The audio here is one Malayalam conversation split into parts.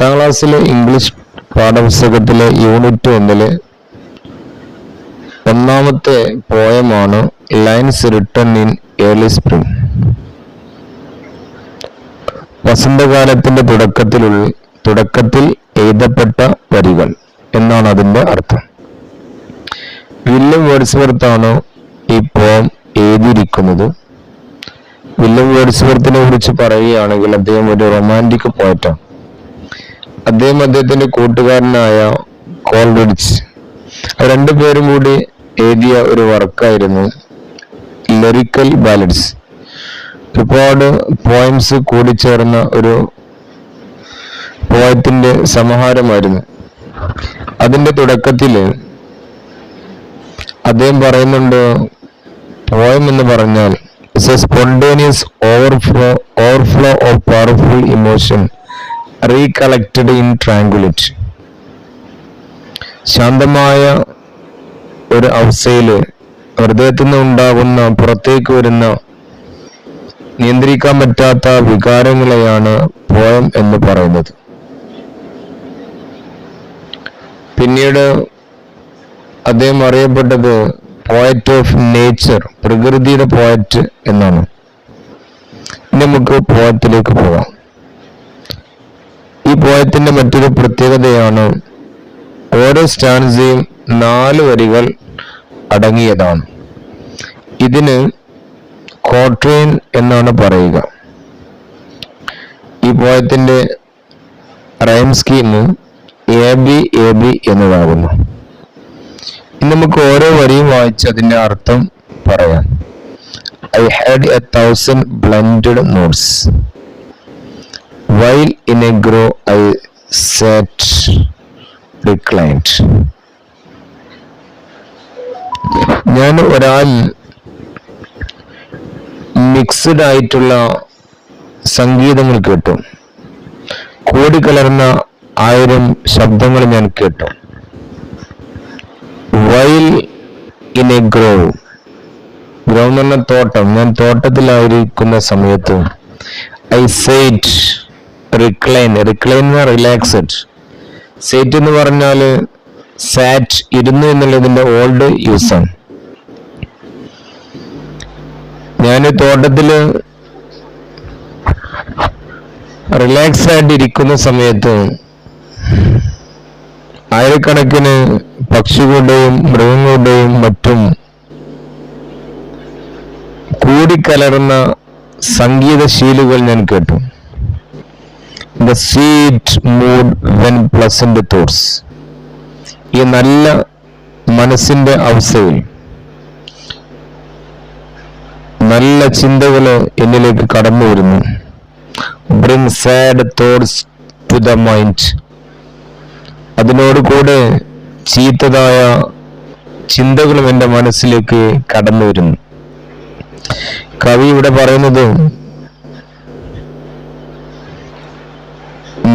10ാം ക്ലാസ്സിലെ ഇംഗ്ലീഷ് പാഠപുസ്തകത്തിലെ യൂണിറ്റ് 1 ഒന്നാമത്തെ പോയമാണ് lines written in early spring. വസന്തകാലത്തിന്റെ തുടക്കത്തിൽ എഴുതപ്പെട്ട വരികൾ എന്നാണ് അതിന്റെ അർത്ഥം. വില്യം വേർഡ്സ്വർത്ത് ഈ പോയം എഴുതിയിരിക്കുന്നത്. വില്യം വേർഡ്സ്വർത്തിനെ കുറിച്ച് പറയുകയാണെങ്കിൽ അദ്ദേഹം ഒരു റൊമാൻറ്റിക് പോയറ്റാണ്. അദ്ദേഹത്തിന്റെ കൂട്ടുകാരനായ കോൾറിഡ്ജ് രണ്ടുപേരും കൂടി എഴുതിയ ഒരു വർക്കായിരുന്നു ലിറിക്കൽ ബാലഡ്സ്. ഒരുപാട് പോയംസ് കൂടിച്ചേർന്ന ഒരു പോയത്തിന്റെ സമാഹാരമായിരുന്നു. അതിന്റെ തുടക്കത്തിൽ അദ്ദേഹം പറയുന്നുണ്ട്, പോയം എന്ന് പറഞ്ഞാൽ it's A spontaneous overflow of powerful emotion recollected in tranquillity. ശാന്തമായ ഒരു അവസ്ഥയില് ഹൃദയത്തിൽ നിന്ന് ഉണ്ടാകുന്ന പുറത്തേക്ക് വരുന്ന നിയന്ത്രിക്കാൻ പറ്റാത്ത വികാരങ്ങളെയാണ് പോയം എന്ന് പറയുന്നത്. പിന്നീട് അദ്ദേഹം അറിയപ്പെട്ടത് പോയറ്റ് ഓഫ് നേച്ചർ, പ്രകൃതിയുടെ പോയറ്റ് എന്നാണ്. നമുക്ക് പോയത്തിലേക്ക് പോകാം. ഈ പോയത്തിന്റെ മറ്റൊരു പ്രത്യേകതയാണ് ഓരോ സ്റ്റാൻസയും 4 വരികൾ അടങ്ങിയതാണ്. ഇതിന് ക്വാട്രെയിൻ എന്നാണ് പറയുക. ഈ പോയത്തിന്റെ റൈം സ്കീം എ ബി എന്നതാകുന്നു. ഇനി നമുക്ക് ഓരോ വരിയും വായിച്ച് അതിന്റെ അർത്ഥം പറയാം. I had 1,000 blended notes. While in a grove I sat reclined. ഞാൻ ഒരാൾ മിക്സ്ഡ് ആയിട്ടുള്ള സംഗീതങ്ങൾ കേട്ടു. കൂടിക്കലർന്ന 1000 ശബ്ദങ്ങൾ ഞാൻ കേട്ടു. While in a grove, grove എന്ന് പറഞ്ഞ തോട്ടം, ഞാൻ തോട്ടത്തിലായിരിക്കുന്ന സമയത്ത് I sat recline relaxed. Sat എന്ന് പറഞ്ഞാൽ സാറ്റ്, ഇരുന്നു എന്നുള്ളതിന്റെ ഓൾഡ് യൂസ് ആണ്. ഞാൻ തോട്ടത്തില് റിലാക്സ് ആയിട്ട് ഇരിക്കുന്ന സമയത്ത് ആയിരക്കണക്കിന് പക്ഷികളുടെയും മൃഗങ്ങളുടെയും മറ്റും കൂടിക്കലർന്ന സംഗീതശീലുകൾ ഞാൻ കേട്ടു. The sweet mood when pleasant thoughts. ഈ നല്ല മനസ്സിന്റെ അവസ്ഥയിൽ നല്ല ചിന്തകള് എന്നിലേക്ക് കടന്നു വരുന്നു. Bring sad thoughts to the mind. അതിനോട് കൂടെ ചീത്തതായ ചിന്തകളും എൻ്റെ മനസ്സിലേക്ക് കടന്നു വരുന്നു. കവി ഇവിടെ പറയുന്നത്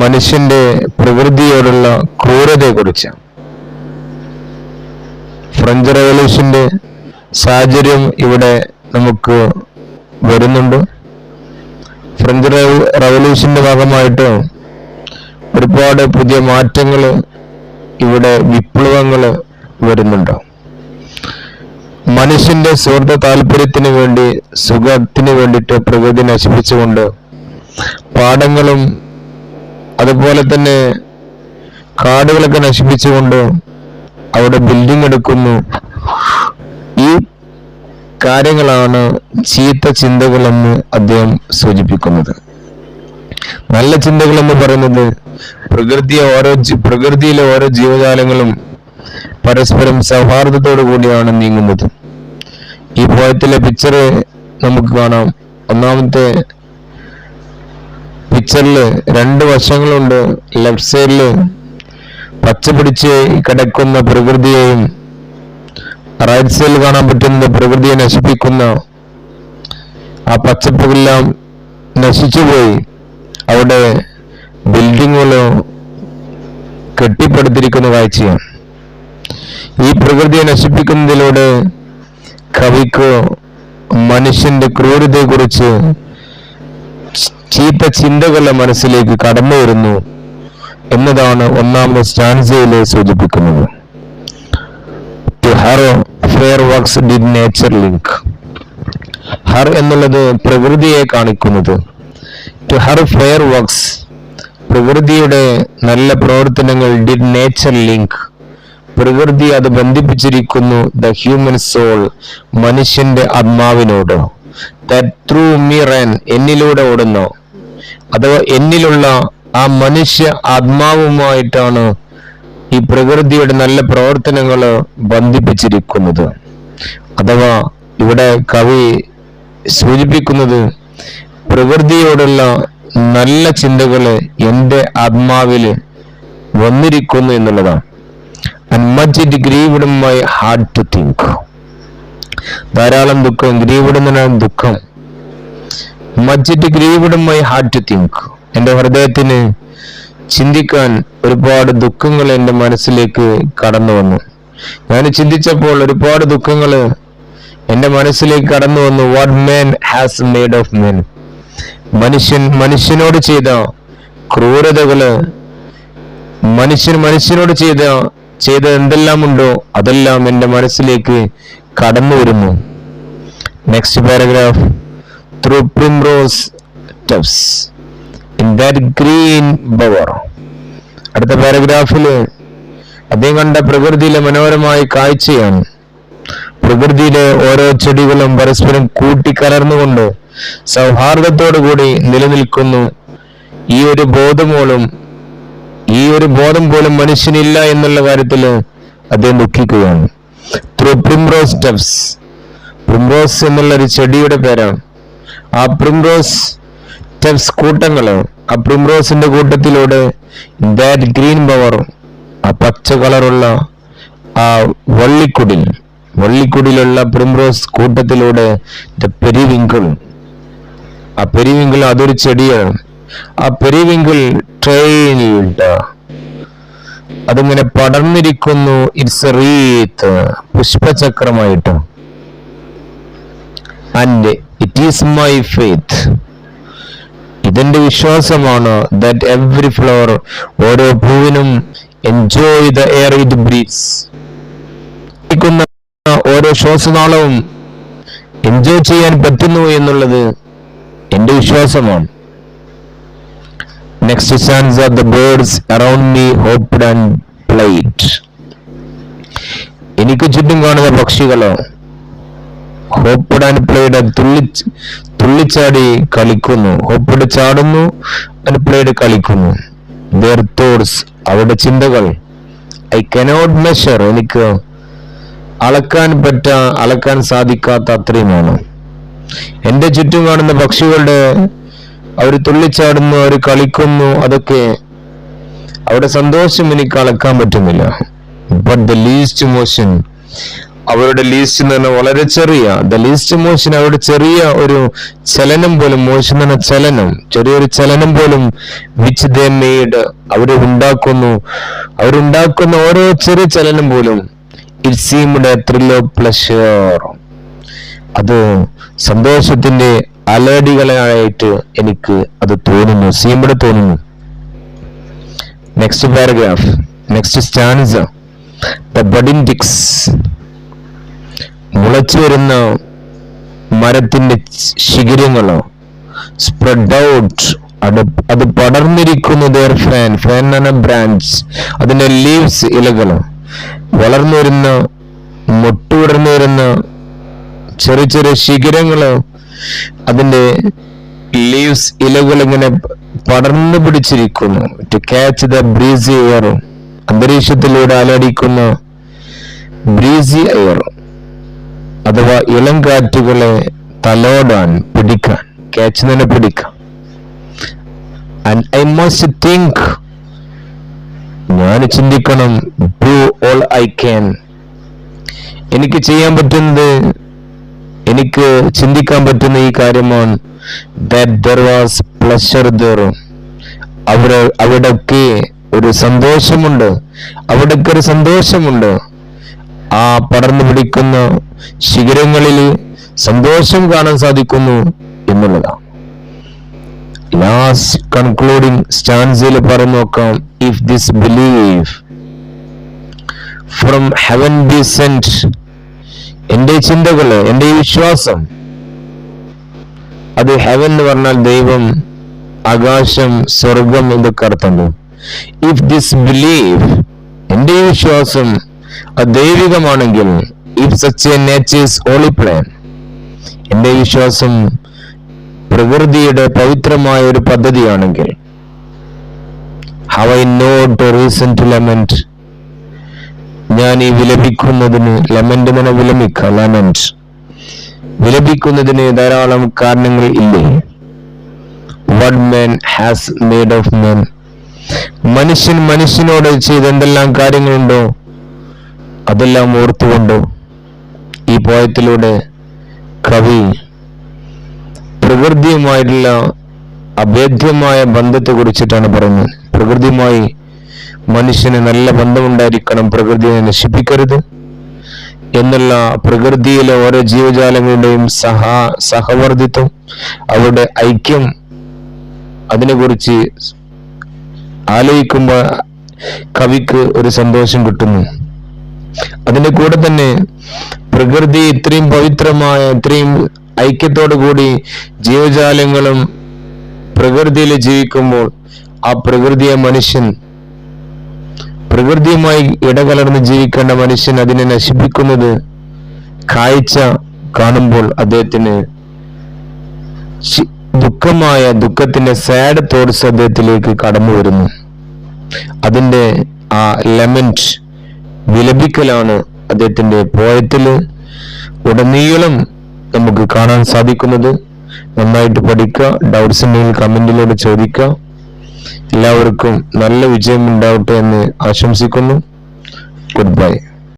മനുഷ്യന്റെ പ്രകൃതിയോടുള്ള ക്രൂരതയെ കുറിച്ചാണ്. ഫ്രഞ്ച് റവല്യൂഷന്റെ സാഹചര്യം ഇവിടെ നമുക്ക് വരുന്നുണ്ട്. ഫ്രഞ്ച് റവല്യൂഷന്റെ ഭാഗമായിട്ട് ഒരുപാട് പുതിയ മാറ്റങ്ങൾ, ഇവിടെ വിപ്ലവങ്ങൾ വരുന്നുണ്ട്. മനുഷ്യന്റെ സ്വാർത്ഥ താല്പര്യത്തിന് വേണ്ടി, സുഖത്തിന് വേണ്ടിയിട്ട് പ്രകൃതി നശിപ്പിച്ചുകൊണ്ട് പാടങ്ങളും അതുപോലെ തന്നെ കാടുകളൊക്കെ നശിപ്പിച്ചുകൊണ്ട് അവിടെ ബിൽഡിംഗ് എടുക്കുന്നു. ഈ കാര്യങ്ങളാണ് ചീത്ത ചിന്തകളെന്ന് അദ്ദേഹം സൂചിപ്പിക്കുന്നത്. നല്ല ചിന്തകൾ എന്ന് പറയുന്നത് പ്രകൃതിയിലെ ഓരോ ജീവജാലങ്ങളും പരസ്പരം സൗഹാർദ്ദത്തോടു കൂടിയാണ് നീങ്ങുന്നത്. ഈ പോയത്തിലെ പിക്ചർ നമുക്ക് കാണാം. ഒന്നാമത്തെ പിക്ചറിൽ 2 വശങ്ങളുണ്ട്. ലെഫ്റ്റ് സൈഡില് പച്ച പിടിച്ച് കിടക്കുന്ന പ്രകൃതിയെയും റൈറ്റ് സൈഡിൽ കാണാൻ പറ്റുന്ന പ്രകൃതിയെ നശിപ്പിക്കുന്ന ആ പച്ചപ്പെല്ലാം നശിച്ചുപോയി അവിടെ ബിൽഡിങ്ങുകളോ കെട്ടിപ്പടുത്തിരിക്കുന്ന കാഴ്ചയാണ്. ഈ പ്രകൃതിയെ നശിപ്പിക്കുന്നതിലൂടെ കവിക്ക് മനുഷ്യന്റെ ക്രൂരതയെക്കുറിച്ച് ചീത്ത ചിന്തകളുടെ മനസ്സിലേക്ക് കടന്നു വരുന്നു. എന്നതാണ് ഒന്നാമത്തെ സ്റ്റാൻസയിൽ സൂചിപ്പിക്കുന്നത്. To her fair works did nature link. Har എന്നുള്ളത് പ്രകൃതിയെ കാണിക്കുന്നത്. To her fair works, പ്രകൃതിയുടെ നല്ല പ്രവർത്തനങ്ങൾ did nature link, പ്രകൃതി അത് ബന്ധിപ്പിച്ചിരിക്കുന്നു the human soul, മനുഷ്യന്റെ ആത്മാവിനോട്. That through me ran, എന്നിലൂടെ ഓടുന്നു, അഥവാ എന്നിലുള്ള ആ മനുഷ്യ ആത്മാവുമായിട്ടാണ് ഈ പ്രകൃതിയുടെ നല്ല പ്രവർത്തനങ്ങൾ ബന്ധിപ്പിച്ചിരിക്കുന്നത്. അഥവാ ഇവിടെ കവി സൂചിപ്പിക്കുന്നത് പ്രകൃതിയോടുള്ള നല്ല ചിന്തകള് എൻ്റെ ആത്മാവിൽ വന്നിരിക്കുന്നു എന്നുള്ളതാണ്. And much it grieved my heart to think. ധാരാളം ദുഃഖം, ഗ്രീവ്ഡ് എന്ന ദുഃഖം. Much it grieved my heart to think. എൻ്റെ ഹൃദയത്തിന് ചിന്തിക്കാൻ ഒരുപാട് ദുഃഖങ്ങൾ എൻ്റെ മനസ്സിലേക്ക് കടന്നു വന്നു. ഞാൻ ചിന്തിച്ചപ്പോൾ ഒരുപാട് ദുഃഖങ്ങൾ എൻ്റെ മനസ്സിലേക്ക് കടന്നു വന്നു. What man has made of men. മനുഷ്യനോട് ചെയ്ത ക്രൂരതകള്, മനുഷ്യനോട് ചെയ്ത എന്തെല്ലാം ഉണ്ടോ അതെല്ലാം എൻ്റെ മനസ്സിലേക്ക് കടന്നു വരുന്നു. Next paragraph. Through primrose tufts in that green bower. അടുത്ത പാരഗ്രാഫില് അദ്ദേഹം കണ്ട പ്രകൃതിയിലെ മനോഹരമായ കാഴ്ചയാണ്. പ്രകൃതിയിലെ ഓരോ ചെടികളും പരസ്പരം കൂട്ടിക്കലർന്നുകൊണ്ട് സൗഹാർദ്ദത്തോടു കൂടി നിലനിൽക്കുന്നു. ഈ ഒരു ബോധം പോലും മനുഷ്യനില്ല എന്നുള്ള കാര്യത്തിൽ അദ്ദേഹം ദുഃഖിക്കുകയാണ്. ത്രൂ പ്രിംറോസ് ടഫ്സ്, പ്രിംറോസ് എന്നുള്ള ഒരു ചെടിയുടെ പേരാണ്. ആ പ്രിംറോസ് ടഫ്സ് കൂട്ടങ്ങള്, ആ പ്രിംറോസിന്റെ കൂട്ടത്തിലൂടെ ദാറ്റ് ഗ്രീൻ പവർ, ആ പച്ച കളറുള്ള ആ വള്ളിക്കുടിലുള്ള പ്രിംറോസ് കൂട്ടത്തിലൂടെ ആ പെരിവിങ്കിൾ അതൊരു ചെടിയാണ്. ആ പെരിവിങ്കിൾ ട്രെയിൽഡ്, അതിങ്ങനെ പടർന്നിരിക്കുന്നു. ഇറ്റ്സ് എ റീത്ത്, പുഷ്പചക്രമായിട്ട്. And it is my faith, ഇതെന്റെ വിശ്വാസമാണ്. ദാറ്റ് എവറി ഫ്ലവർ, ഓരോ പൂവിനും enjoy the air it breathes, ഓരോ ശ്വാസനാളവും എൻജോയ് ചെയ്യാൻ പറ്റുന്നു എന്നുള്ളത് എന്റെ വിശ്വാസമാണ്. Next stanza. The birds around me hopped and played. എനിക്ക് ചുറ്റും കാണുന്ന പക്ഷികളോ hopped and played, തുള്ളിച്ചാടി കളിക്കുന്നു. hopped ചാടുന്നു, and played കളിക്കുന്നു. Their thoughts, അവരുടെ ചിന്തകൾ, I cannot measure, എനിക്ക് അളക്കാൻ സാധിക്കാത്ത അത്രയുമാണ്. എന്റെ ചുറ്റും കാണുന്ന പക്ഷികളുടെ അവർ തുള്ളിച്ചാടുന്നു, അവർ കളിക്കുന്നു, അതൊക്കെ അവരുടെ സന്തോഷം എനിക്ക് അളക്കാൻ പറ്റുന്നില്ല. ബട്ട് ദ ലീസ്റ്റ് മോഷൻ, അവരുടെ ലീസ്റ്റ് എന്ന് പറഞ്ഞാൽ വളരെ ചെറിയ, ദ ലീസ്റ്റ് മോഷൻ, അവരുടെ ചെറിയ ഒരു ചലനം പോലും, മോഷൻ എന്ന് പറഞ്ഞ ചലനം, ചെറിയൊരു ചലനം പോലും, വിച്ച് ദേ മെയ്ഡ്, അവരുണ്ടാക്കുന്ന ഓരോ ചെറിയ ചലനം പോലും, it seemed a thrill of pleasure, അത് സന്തോഷത്തിന്റെ അലടികളായിട്ട് എനിക്ക് അത് തോന്നുന്നു, സീംഡ് തോന്നുന്നു. Next paragraph, next stanza. The budding twigs, മുളച്ചു വരുന്ന മരത്തിന്റെ ശിഖരങ്ങളോ, സ്പ്രെഡ് ഔട്ട്, അത് പടർന്നിരിക്കുന്നു. ദർ ഫാൻ എന്ന ബ്രാഞ്ച്, അതിന്റെ ലീവ്സ്, ഇലകളോ, വളർന്നു വരുന്ന മൊട്ടുവിടർന്നു വരുന്ന ചെറിയ ചെറിയ ശിഖരങ്ങള്, അതിന്റെ ലീവ്സ്, ഇലകൾ ഇങ്ങനെ പടർന്നു പിടിച്ചിരിക്കുന്നു. To catch the breezy air, അന്തരീക്ഷത്തിലൂടെ അലടിക്കുന്ന ബ്രീസി എയർ, അഥവാ ഇളം കാറ്റുകളെ തലോടാൻ, പിടിക്കാൻ, ക്യാച്ച് തന്നെ പിടിക്കാം. ആൻഡ് ഐ മസ്റ്റ് തിങ്ക്, ഞാൻ ചിന്തിക്കണം. ഡു ഓൾ ഐ ക്യാൻ, എനിക്ക് ചെയ്യാൻ പറ്റുന്നത്, എനിക്ക് ചിന്തിക്കാൻ പറ്റുന്ന ഈ കാര്യമാണ്. that there was pleasure there, അവിടൊക്കെ ഒരു സന്തോഷമുണ്ട്, അവിടൊക്കെ ഒരു സന്തോഷമുണ്ട്. ആ പടർന്നു പിടിക്കുന്ന ശിഖരങ്ങളിൽ സന്തോഷം കാണാൻ സാധിക്കുന്നു എന്നുള്ളതാണ്. ലാസ്റ്റ് കൺക്ലൂഡിങ് സ്റ്റാൻസിൽ പറഞ്ഞു നോക്കാം, if this belief from heaven be sent, എന്റെ ചിന്തകള്, എന്റെ വിശ്വാസം, അത് ഹെവൻ എന്ന് പറഞ്ഞാൽ ദൈവം, ആകാശം, സ്വർഗം എന്നൊക്കെ അർത്ഥമുണ്ട്. ഇഫ് ദിസ് ബിലീഫ്, എന്റെ വിശ്വാസം അത് ദൈവികമാണെങ്കിൽ, if such a nature's holy plan, എന്റെ വിശ്വാസം പ്രകൃതിയുടെ പവിത്രമായ ഒരു പദ്ധതിയാണെങ്കിൽ, how I not reason to lament, ഞാൻ ഈ വിലപിക്കുന്നതിന്, ലമെന്റ് എന്ന വിലപിക്കുക, ലമെന്റ്, വിലപിക്കുന്നതിന് ധാരാളം കാരണങ്ങൾ ഇല്ലേ? What man has made of മാൻ, മനുഷ്യൻ മനുഷ്യനോട് ചെയ്ത എന്തെല്ലാം കാര്യങ്ങളുണ്ടോ അതെല്ലാം ഓർത്തുകൊണ്ട് ഈ പോയത്തിലൂടെ കവി പ്രകൃതിയുമായിട്ടുള്ള അഭേദ്യമായ ബന്ധത്തെ കുറിച്ചിട്ടാണ് പറയുന്നത്. പ്രകൃതിയുമായി മനുഷ്യന് നല്ല ബന്ധമുണ്ടായിരിക്കണം, പ്രകൃതിയെ നശിപ്പിക്കരുത് എന്നുള്ള, പ്രകൃതിയിലെ ഓരോ ജീവജാലങ്ങളുടെയും സഹവർത്തിത്വം, അവരുടെ ഐക്യം, അതിനെക്കുറിച്ച് ആലോചിക്കുമ്പോൾ കവിക്ക് ഒരു സന്തോഷം കിട്ടുന്നു. അതിന്റെ കൂടെ തന്നെ പ്രകൃതി ഇത്രയും പവിത്രമായ, ഇത്രയും ഐക്യത്തോടു കൂടി ജീവജാലങ്ങളും പ്രകൃതിയിൽ ജീവിക്കുമ്പോൾ ആ പ്രകൃതിയെ മനുഷ്യൻ, പ്രകൃതിയുമായി ഇടകലർന്ന് ജീവിക്കേണ്ട മനുഷ്യൻ അതിനെ നശിപ്പിക്കുന്നത് കാഴ്ച കാണുമ്പോൾ അദ്ദേഹത്തിന് ദുഃഖത്തിന്റെ സാഡ് തോട്ട്സ് അദ്ദേഹത്തിലേക്ക് കടന്നു വരുന്നു. അതിന്റെ ആ ലെമന്റ്, വിലപിക്കലാണ് അദ്ദേഹത്തിന്റെ പോയത്തില് ഉടനീളം നമുക്ക് കാണാൻ സാധിക്കുന്നത്. നന്നായിട്ട് പഠിക്കുക, ഡൗട്ട്സ് ഉണ്ടെങ്കിൽ കമന്റിലൂടെ ചോദിക്കുക. എല്ലാവർക്കും നല്ല വിജയം ഉണ്ടാവട്ടെ എന്ന് ആശംസിക്കുന്നു. Good bye.